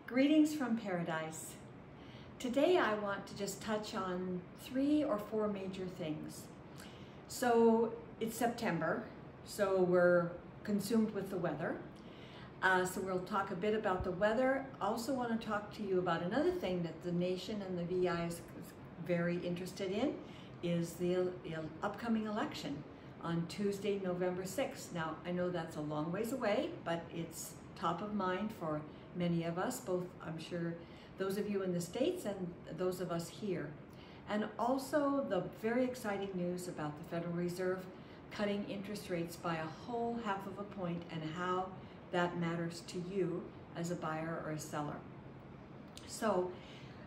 Greetings from paradise. Today I want to just touch on 3 or 4 major things. So it's September, so we're consumed with the weather. So we'll talk a bit about the weather. I also want to talk to you about another thing that the nation and the VI is very interested in, is the upcoming election on Tuesday, November 6th. Now, I know that's a long ways away, but it's top of mind for many of us, both, I'm sure, those of you in the States and those of us here. And also the very exciting news about the Federal Reserve cutting interest rates by a whole 1/2 point and how that matters to you as a buyer or a seller. So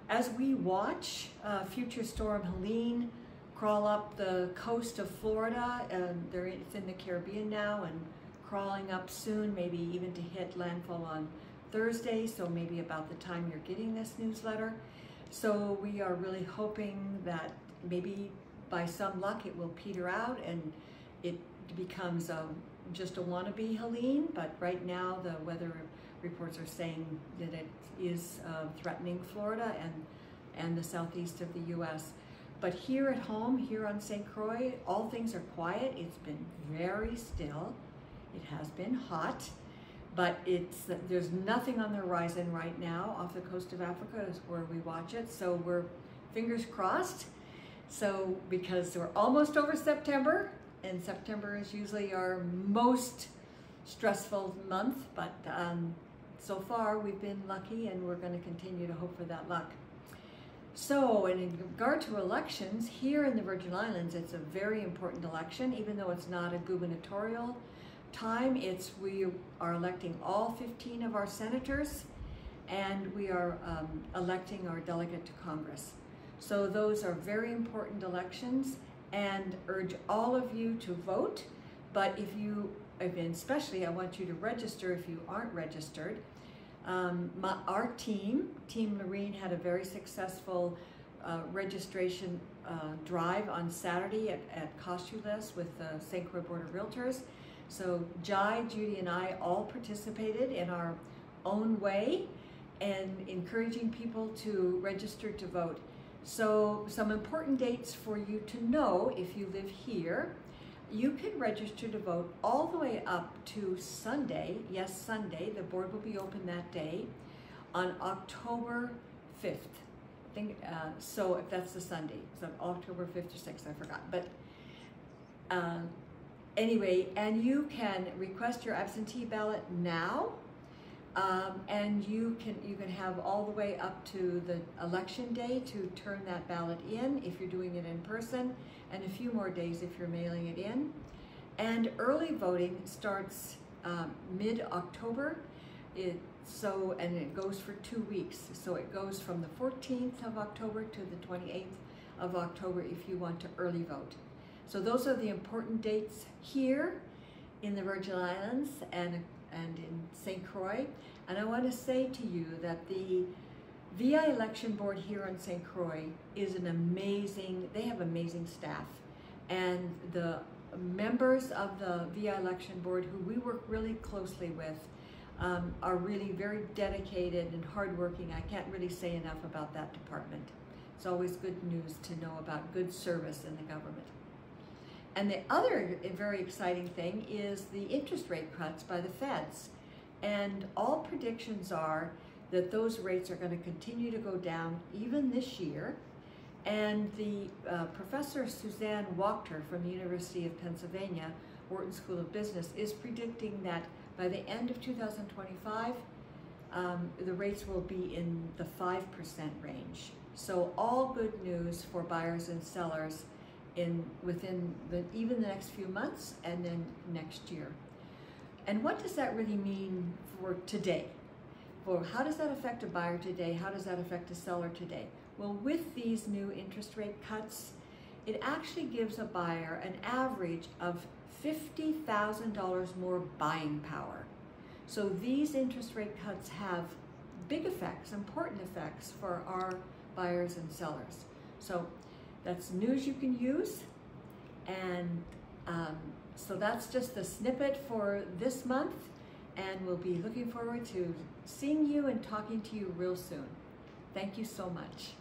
as we watch future storm Helene crawl up the coast of Florida, it's in the Caribbean now and crawling up soon, maybe even to hit landfall on Thursday, so maybe about the time you're getting this newsletter. So we are really hoping that maybe by some luck it will peter out and it becomes just a wannabe Helene, but right now the weather reports are saying that it is threatening Florida and the southeast of the US. But here at home, here on St. Croix, all things are quiet. It's been very still. It has been hot, but there's nothing on the horizon right now. Off the coast of Africa is where we watch it, so we're fingers crossed. So because we're almost over September, and September is usually our most stressful month, but so far we've been lucky and we're going to continue to hope for that luck. So, and in regard to elections, here in the Virgin Islands, it's a very important election, even though it's not a gubernatorial time. We are electing all 15 of our senators, and we are electing our delegate to Congress. So those are very important elections, and urge all of you to vote. But especially I want you to register if you aren't registered. Our team Lorine, had a very successful registration drive on Saturday at Cost-U-Less with the St. Croix Board of Realtors. So Jai, Judy, and I all participated in our own way and encouraging people to register to vote. So some important dates for you to know if you live here. You can register to vote all the way up to Sunday. Yes, Sunday. The board will be open that day on October 5th. So if that's the Sunday, so October 5th or 6th, I forgot. But anyway, and you can request your absentee ballot now, and you can have all the way up to the election day to turn that ballot in if you're doing it in person, and a few more days if you're mailing it in. And early voting starts mid-October, and it goes for 2 weeks. So it goes from the 14th of October to the 28th of October if you want to early vote. So those are the important dates here in the Virgin Islands and in St. Croix. And I want to say to you that the VI election board here on St. Croix is they have amazing staff. And the members of the VI election board, who we work really closely with, are really very dedicated and hardworking. I can't really say enough about that department. It's always good news to know about good service in the government. And the other very exciting thing is the interest rate cuts by the feds. And all predictions are that those rates are going to continue to go down even this year. And the Professor Suzanne Wachter from the University of Pennsylvania, Wharton School of Business, is predicting that by the end of 2025, the rates will be in the 5% range. So all good news for buyers and sellers within even the next few months and then next year. And what does that really mean for today? How does that affect a buyer today? How does that affect a seller today? Well, with these new interest rate cuts, it actually gives a buyer an average of $50,000 more buying power. So these interest rate cuts have big effects, important effects for our buyers and sellers. So that's news you can use, and so that's just the snippet for this month. and we'll be looking forward to seeing you and talking to you real soon. Thank you so much.